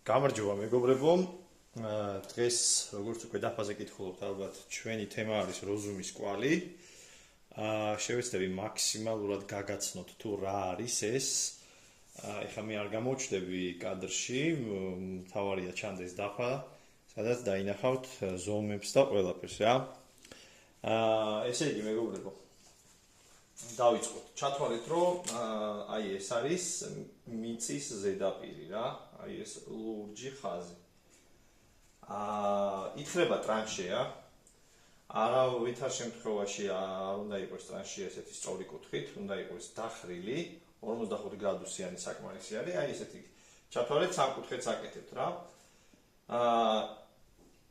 გამარჯობა მეგობრებო. დღეს როგორც უკვე დაფაზე კითხულობთ, ალბათ ჩვენი თემა არის როზუმის კვალი. შევეცდები მაქსიმალურად გაგაცნოთ თუ რა არის ეს. ეხლა მე არ გამოვჩდები კადრში, მთავარია ჩანდეს დაფა, სადაც დაინახავთ ზომებს და ყველაფერს რა. ესე იგი მეგობრებო, დავიწყოთ. ჩათვალეთ, რომ აი ეს არის მიწის ზედაპირი რა, აი ეს ლურჯი ხაზი. ითხრება ტრანშეა. არავითარ შემთხვევაში არ უნდა იყოს ტრანშეა ესეთი სწორი კუთხით, უნდა იყოს დახრილი, 45 გრადუსიანი საკმარისი არის. აი ესეთი ჩათვალეთ, სამკუთხედს აკეთებთ რა.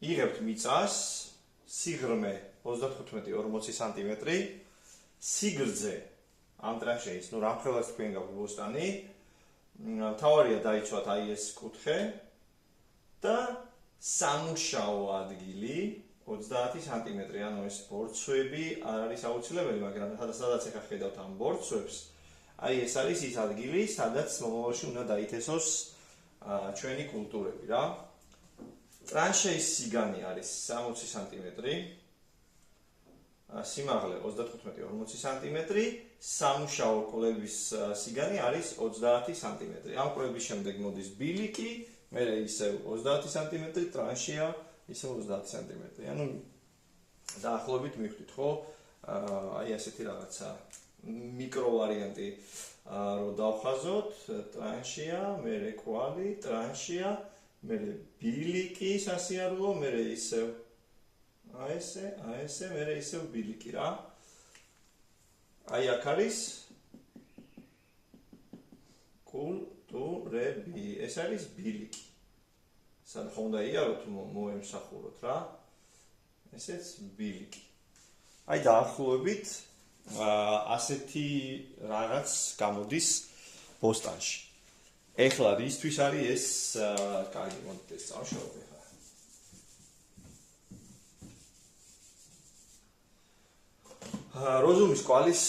იღებთ მიწას, სიღრმე 35-40 სანტიმეტრი. სიგრძე ამ ტრანშეის, რამხელას თქვენ გაქვთ ბოსტანი, მთავარია დაიცვათ აი ეს კუთხე და სამუშაო ადგილი 30 სანტიმეტრი, ანუ ეს ბორცვები არ არის აუცილებელი, მაგრამ სადაც ახლა ხედავთ ამ ბორცვებს, აი ეს არის ის ადგილი, სადაც მომავალში უნდა დაითესოს ჩვენი კულტურები რა. ტრანშეის სიგანი არის 60 სანტიმეტრი. სიმაღლე 35-40 სანტიმეტრი, სამუშაო კვლევის სიგანი არის 30 სანტიმეტრი. ამ კვლევის შემდეგ მოდის ბილიკი, მერე ისევ 30 სანტიმეტრი, ტრანშეა ისევ 30 სანტიმეტრი. ანუ დაახლოებით მივხვდით, ხო? აი ასეთი რაღაცა მიკრო ვარიანტი რო დავხაზოთ, ტრანშეა, მერე კვალი, ტრანშეა, მერე ბილიკი სასიარულო, მერე ისევ აი ესე, მერე ისევ ბილიკი რა. აი აქ არის კულტურები, ეს არის ბილიკი. სად ხომ უნდა იაროთ, მოემსახუროთ რა. ესეც ბილიკი. აი დაახლოებით ასეთი რაღაც გამოდის ბოსტანში. ეხლა რისთვის არის ეს კარგი, მოდით ეს წავშალოთ ეხლა. როზუმის კვალის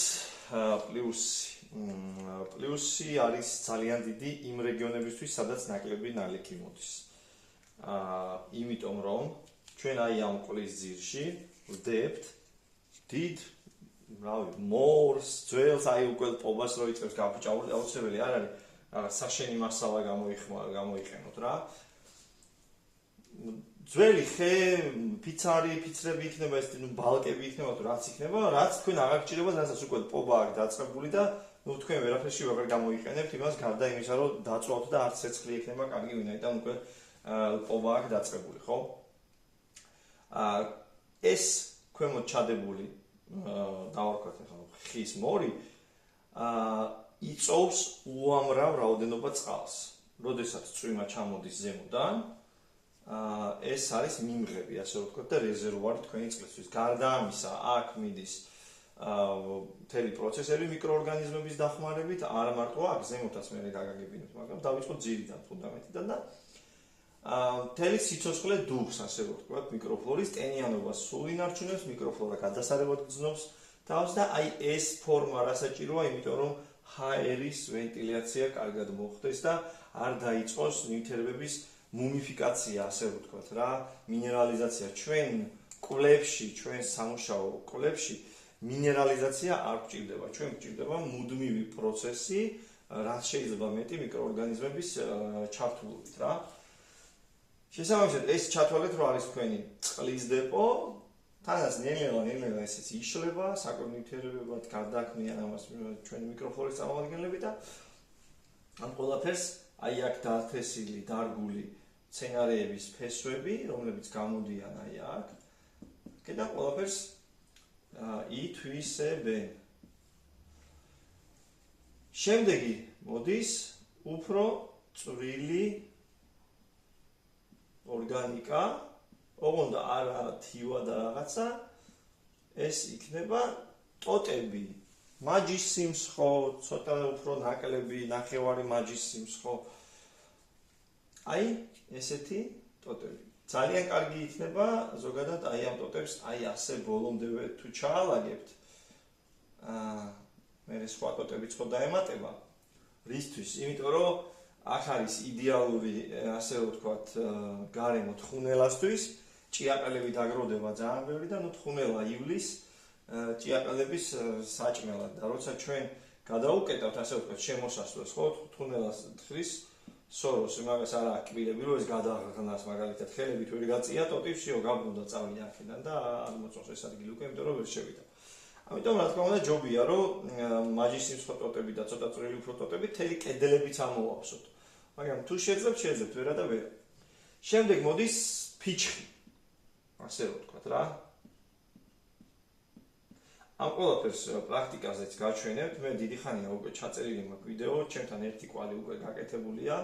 პლუსი არის ძალიან დიდი იმ რეგიონებისთვის, სადაც ნაკლები ნალექი მოდის. იმიტომ რომ ჩვენ აი ამ კვალის ძირში ვდებთ დიდ მორს, ძველს, აი უკვე პობას რო იწევს გაფუჭაურდა, აუცილებელი არ არის რაღაც საშენი მასალა გამოიყენოთ რა. ძველი ხე, ფიცრები იქნება, ეს ბალკები იქნება, თუ რაც იქნება, რაც თქვენ აღარ გჭირდება, რასაც უკვე პობა აქვს დაწყებული და თქვენ ვერაფერში აღარ გამოიყენებთ იმას, გარდა იმისა, რომ დაწვავთ და არც ცეცხლი იქნება კარგი, ვინაიდან უკვე პობა აქვს დაწყებული, ხო? ეს ქვემოთ ჩადებული დავარქვათ ახლა ხის მორი იწოვს უამრავ რაოდენობა წყალს. როდესაც წვიმა ჩამოდის ზემოდან, ეს არის მიმღები, ასე ვთქვათ და რეზერვუარი თქვენი წყლისთვის. გარდა ამისა, აქ მიდის მთელი პროცესები მიკროორგანიზმების დახმარებით, არა მარტო აქ ზემოთაც მე გაგაგებინებთ, მაგრამ დავიწყოთ ძირიდან, ფუნდამენტიდან და მთელი სიცოცხლე დუღს, ასე ვთქვათ, მიკროფლორის ტენიანობას სულ ინარჩუნებს, მიკროფლორა გადასარევად გრძნობს თავს და აი ეს ფორმა რასაჭიროა, იმიტომ რომ ჰაერის ვენტილაცია კარგად მოხდეს და არ დაიწყოს ნივთიერებების მუმიფიკაცია, ასე ვთქვათ რა, მინერალიზაცია. ჩვენ კვლევში, ჩვენ სამუშაო კვლევში მინერალიზაცია არ გვჭირდება. ჩვენ გვჭირდება მუდმივი პროცესი, რაც შეიძლება მეტი მიკროორგანიზმების ჩართულობით რა. შესაბამისად, ეს ჩათვალეთ, რომ არის თქვენი წყლის დეპო, თანაც ნელ-ნელა ესეც იშლება, საკონნივთიერებებად გარდაქმნიან ამას ჩვენი მიკროფლორის წარმომადგენლები და ამ ყველაფერს აი აქ დათესილი, დარგული მცენარეების ფესვები, რომლებიც გამოდიან აი აქ, და ყველაფერს ითვისებენ. შემდეგი მოდის უფრო წვრილი ორგანიკა, ოღონდ არა თივა და რაღაცა, ეს იქნება ტოტები, მაჯის სიმსხო, ცოტა უფრო ნაკლები, ნახევარი მაჯის სიმსხო. აი ესეთი ტოტები. ძალიან კარგი იქნება ზოგადად აი ამ ტოტებს აი ასე ბოლომდევე თუ ჩაალაგებთ. მე სხვა ტოტებიც ხო დაემატება. რისთვის? იმიტომ რომ აქ არის იდეალური, ასე რომ ვთქვათ, გარემო თხუნელასთვის, ჭიაყელები დაგროვდება ძალიან ბევრი და თხუნელა ივლის ჭიაყელების საჭმელად და როცა ჩვენ გადაუკეტავთ, ასე ვთქვათ, შემოსასვლელს, ხო, თხუნელას თხრის სოროს, მაგას არ აქვს კბილები, რომ ეს გადაღღნას, მაგალითად, ხელებით ვერ გაწია, ტოტივშიო გაბრუნდა წავიდა აქედან და არ მოწონს ეს ადგილი უკვე, იმიტომ რომ ვერ შევიდა. ამიტომ რა თქმა უნდა ჯობია, რომ მაჯისის ტოტები და ცოტა წვრილი უფრო ტოტები თელი კედლებიც ამოვავსოთ. მაგრამ თუ შეძლებთ ვერა და ვერა. შემდეგ მოდის ფიჩხი. ასე რომ ვთქვათ რა. ამ ყველაფერს პრაქტიკაზეც გაჩვენებთ. მე დიდი ხანია უკვე ჩაწერილი მაქვს ვიდეო, ჩემთან ერთი კვალი უკვე გაკეთებულია.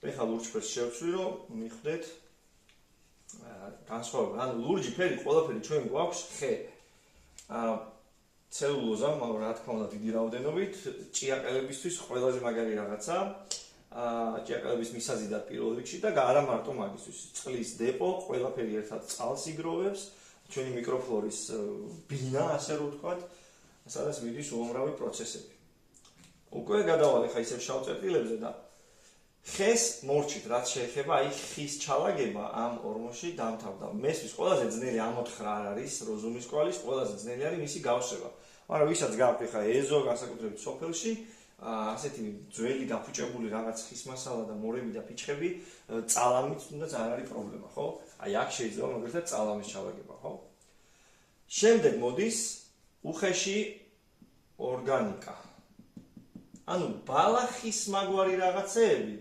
ეხლა ლურჯფერს შევცვლი, რომ მიხვდეთ განსხვავება. ანუ ლურჯი ფერი ყველაფერი ჩვენ გვაქვს ხე. ცელულოზა, მაგრამ რა თქმა უნდა დიდი რაოდენობით ჭიაყელებისთვის ყველაზე მაგარი რაღაცა. ჭიაყელების მისაზიდად პირველ რიგში და არა მარტო მაგისთვის. წყლის დეპო, ყველაფერი ერთად წყალს იგროვებს, ჩვენი მიკროფლორის ბინა, ასე რომ ვთქვათ, სადაც მიდის უამრავი პროცესები. უკვე გადავალ ხა ისევ შავ წერტილებზე და ხეს მორჩით, რაც შეეხება აი ხის ჩალაგება ამ ორმოში დამთავრდა. მესვის ყველაზე ძნელი ამოთხრა არ არის როზუმის კვალის, ყველაზე ძნელი არის მისი გავსება. მაგრამ ვისაც გაქვთ ხა ეზო, განსაკუთრებით სოფელში, ასეთი ძველი გაფუჭებული რაღაც ხის მასალა და მორები და ფიჩხები, წალამით თუნდაც არ არის პრობლემა, ხო? აი აქ შეიძლება მაგალითად წალამის ჩალაგება, ხო? შემდეგ მოდის უხეში ორგანიკა. ანუ ბალახის მაგვარი რაღაცეები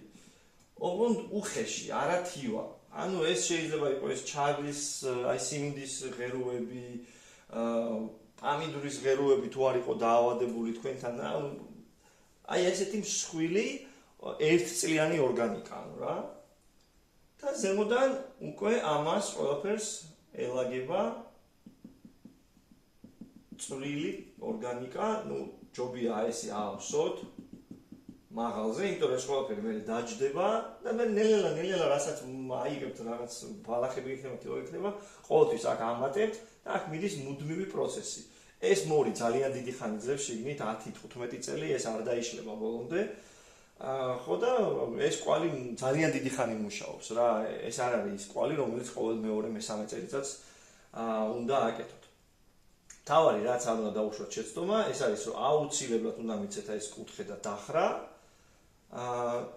ოღონდ უხეში, არა თივა. ანუ ეს შეიძლება იყოს ჩაგვის, აი სიმინდის ღეროები, პამიდურის ღეროები თუ არ იყო დაავადებული თქვენთან, აი ესეთი მსხვილი ერთწლიანი ორგანიკა, რა. და ზემოდან უკვე ამას ყველაფერს ელაგება წვრილი ორგანიკა, ჯობია ესე ავსოთ მაღალზე, იმიტომ რომ ეს ყველაფერი მე დაჯდება და მე ნელა რასაც აიღებთ რაღაც ბალახები იქნება, თივა იქნება, ყოველთვის აქ ამატებთ და აქ მიდის მუდმივი პროცესი. ეს მორი ძალიან დიდი ხანი ძლებს შიგნით 10-15 წელი, ეს არ დაიშლება ბოლომდე. ხო და ეს კვალი ძალიან დიდი ხანი მუშაობს რა. ეს არ არის ის კვალი, რომელიც ყოველ მეორე მესამე წელიწადს უნდა აკეთოთ. თავარი რაც არ უნდა დაუშვათ შეცდომა, ეს არის რომ აუცილებლად უნდა მიცეთ ეს კუთხე და დახრა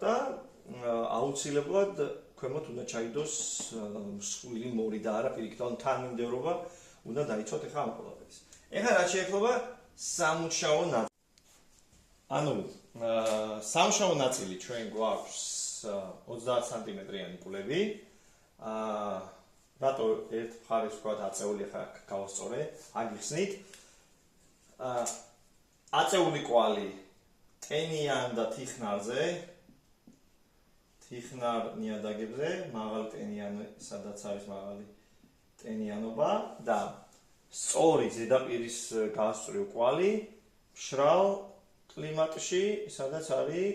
და აუცილებლად ქვემოთ უნდა ჩაიდოს მსხვილი მორი და არა პირიქით, თანმიმდევრობა უნდა დაიცვათ ახლა ამ ყველაფერს. ეხლა რა შეეხება სამუშაო ნაწილი. ანუ სამუშაო ნაწილი ჩვენ გვაქვს 30 სანტიმეტრიანი კულები. რატო ერთ მხარეს ვქოთ აწეული ხა გავასწორე, აგიხსნით. აწეული კვალი ტენიან და თიხნარზე, თიხნარ ნიადაგებზე, მაღალი ტენიანი, სადაც არის მაღალი ტენიანობა და სწორი ზედაპირის გასწვრივ კვალი მშრალ კლიმატში, სადაც არის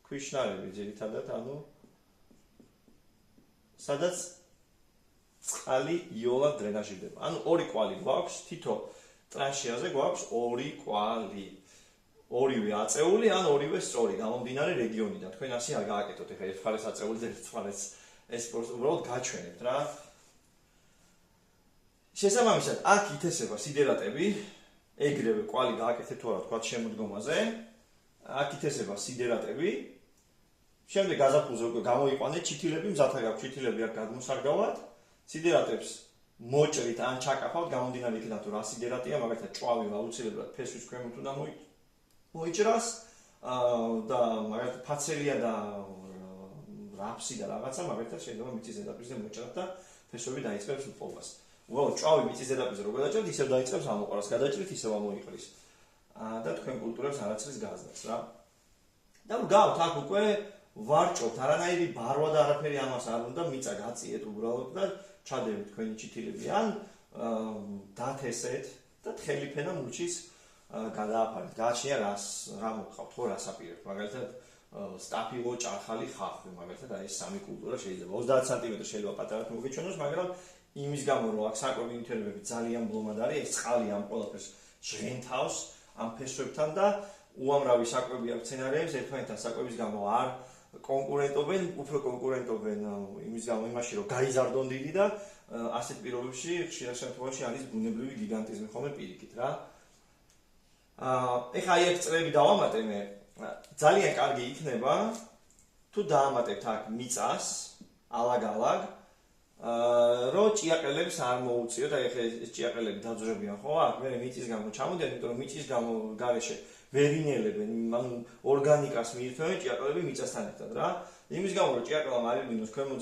ქვიშნარები ძირითადად, ანუ სადაც წყალი იოლად დრენაჟირდება. ანუ ორი კვალი გვაქვს, თითო ტრანშიაზე გვაქვს ორი კვალი. ორივე აწეული, ან ორივე სწორი, გამომდინარე რეგიონიდან. თქვენ ასე არ გააკეთოთ, ეხლა ერთ მხარეს აწეული და ერთ მხარეს ეს უბრალოდ გაჩვენებთ რა. შესაბამისად, აქ ითესება სიდერატები, ეგრევე კვალი გააკეთეთ თუ არა, თქვათ შემოდგომაზე. აქ ითესება სიდერატები. შემდეგ გაზაფხულზე უკვე გამოიყვანეთ ჩითილები, მზათა გაქვთ ჩითილები აქ გადმოსარგავად. სიდერატებს მოჭრით ან ჩაკაფავთ, გამომდინარე იქიდან თუ რა სიდერატია, მაგალითად ჭვავი აუცილებლად ფესვის ქვემოთ უნდა მოიჭრას და მაგალითად ფაცელია და რაფსი და რაღაცა, მაგალითად შეიძლება მიწის ზედაპირზე მოჭრათ და ფესვები დაიწყებს მოპოვებას. უბრალოდ ჭვავი მიწის ზედაპირზე რო გადაჭრით, ისევ დაიწყებს ამოყვარას, გადაჭრით ისევ ამოიყრის. და თქვენ კულტურებს არაცრის გაზრდას რა. და გავთ აქ უკვე ვარჭობთ, არანაირი ბარვა და არაფერი ამას არ უნდა, მიწა გაწიეთ უბრალოდ და ჩადევით თქვენი ჩითილები ან დათესეთ და თხელი ფენა მუჩის გადააფარეთ. გააჩნია რა მოყავთ, ხო რას აპირებთ. მაგალითად სტაფილო, ჭარხალი, ხახვი, მაგალითად აი ეს სამი კულტურა შეიძლება 30 სანტიმეტრი შეიძლება პატარად მოგეჩვენოს, მაგრამ იმის გამო რომ აქ საკვები ნივთიერებები ძალიან ბლომად არის, ეს წყალი ამ ყველაფერს ჟღენთავს ამ ფესვებთან და უამრავი საკვები აქვს მცენარეებს ერთმანეთთან საკვების გამო არ კონკურენტობენ, უფრო კონკურენტობენ იმის გამო იმაში რომ გაიზარდონ დიდი და ასეთ პირობებში ხშირად შემთხვევაში არის ბუნებრივი გიგანტიზმი ხოლმე პირიქით რა. ეხლა აი ეს წრეები დავამატე მე ძალიან კარგი იქნება თუ დაამატებთ აქ მიწას ალაგ-ალაგ რომ ჭიაყელებს არ მოუწიოთ, აი ახლა ეს ჭიაყელები დაძვრებიან ხო? აქ მე მიწის გამო ჩამოდიან, იმიტომ რომ მიწის გამო გარეშე ვერ ინელებენ, ანუ ორგანიკას მიირთმევენ ჭიაყელები მიწასთან ერთად რა. იმის გამო რომ ჭიაყელა მარილინოს ქვემოთ,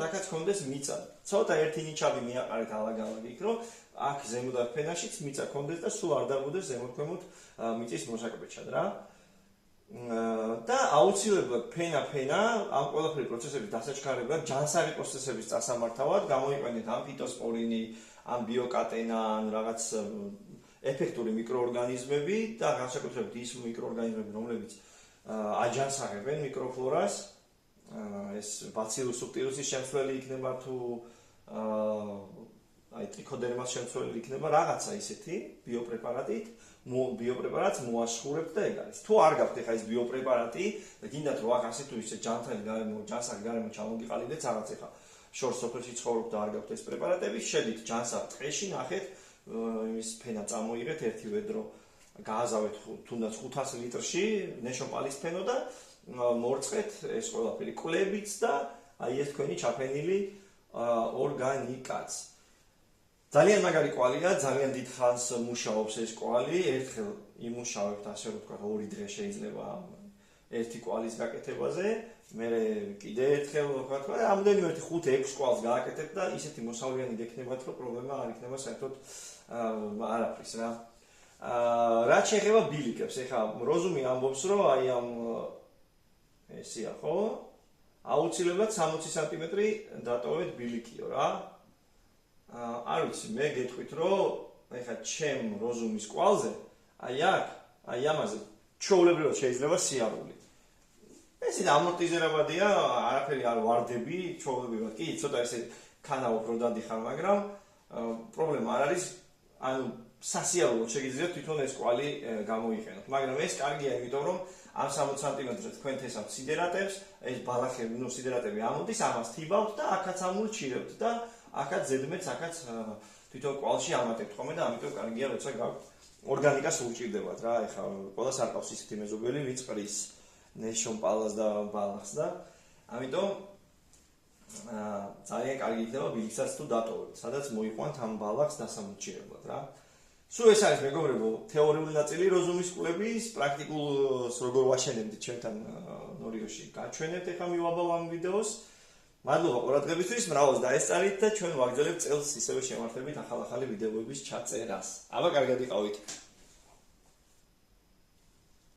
აქაც კონდეს მიწა. ცოტა ერთი ნიჩაბი მიაყარეთ ალაგ-ალაგ იქ, რომ აქ ზემოდან ფენაშიც მიწა კონდეს და სულ არ დაგუდეს ზემოთ-ქვემოთ მიწის მოსაკბეჭად რა. და აუცილებლად ფენა ამ ყველაფერი პროცესების დასაჩქარებლად ჯანსაღი პროცესების წასამართავად გამოიყენეთ ამ ფიტოსპორინი, ამ ბიოკატენა, ან რაღაც ეფექტური მიკროორგანიზმები და განსაკუთრებით ის მიკროორგანიზმები, რომლებიც აჯანსაღებენ მიკროფლორას, ეს ბაცილუს სუბტილუსის შემცვლელი იქნება თუ აი ტრიქოდერმას შემცვლელი იქნება რაღაცა ისეთი ბიოპრეპარატით, ბიოპრეპარატს მოაშხურებთ და ეგ არის. თუ არ გაქვთ ეხა ეს ბიოპრეპარატი და გინდათ რომ აქ ასე თუ ისე ჯანსაღი გარემო ჩამოგიყალიბდეთ რაღაც ეხა შორს სოფელში ცხოვრობთ და არ გაქვთ ეს პრეპარატები, შედით ჯანსაღ ტყეში, ნახეთ იმის ფენა წამოიღეთ ერთი ვედრო, გააზავეთ თუნდაც 500 ლიტრში ნეშოპალის ფენო და მორწყეთ ეს ყველაფერი კვლებით და აი ეს თქვენი ჩაფენილი ორგანიკაც. ძალიან მაგარი კვალია, ძალიან დიდ ხანს მუშაობს ეს კვალი, ერთხელ იმუშავებთ ასე რომ ვთქვათ 2 დღე შეიძლება ერთი კვალის გაკეთებაზე, მერე კიდე ერთხელ ვთქვათ, რამდენიმე 5-6 კვალს გააკეთებთ და ისეთი მოსავლიანი გექნებათ, რომ პრობლემა არ იქნება საერთოდ არაფრის რა. რაც შეეხება ბილიკებს, ეხლა როზუმი ამბობს, რომ აი ამ ესია ხო? აუცილებლად 60 სანტიმეტრი დატოვეთ ბილიკიო რა. არ ვიცი, მე გეტყვით, რომ ეხლა ჩემ როზუმის კვალზე, აი აქ, აი ამაზე ჩვეულებრივად შეიძლება სიარული. ეს ამორტიზირებადია, არაფერი არ ვარდები, ჩვეულებრივად კი, ცოტა ესე ქანაო უფრო დადიხარ, მაგრამ პრობლემა არ არის, ანუ სასიარულოდ შეგიძლიათ თვითონ ეს კვალი გამოიყენოთ, მაგრამ ეს კარგია, იმიტომ რომ ამ 60 სანტიმეტრზე თქვენ თესავთ სიდერატებს, ეს ბალახები, სიდერატები ამოდის, ამას თიბავთ და აქაც ამურჩილებთ და აქაც ზედმეტს, აქაც თვითონ კვალში ამატებთ ხოლმე და ამიტომ კარგია, როცა გაქვთ ორგანიკას უჭირდებათ რა, ეხლა ყველას არ ყავს ისეთი მეზობელი, ვინც ყრის ნეშოპალას და ბალახს და ამიტომ ძალიან კარგი იქნება ბილიკსაც თუ დატოვებთ, სადაც მოიყვანთ ამ ბალახს დასამორჩილებლად რა. სულ ეს არის მეგობრებო, თეორიული ნაწილი როზუმის კვლევის, პრაქტიკულს როგორ ვაშენებდით ჩვენთან ნორიოში გაჩვენებთ ეხლა მივაბავ ამ ვიდეოს. მადლობა ყურადღებისთვის, მრავალს დაესწარით და ჩვენ ვაგრძელებთ წელს ისევე შემართებით ახალ-ახალი ვიდეოების ჩაწერას. აბა კარგად იყავით.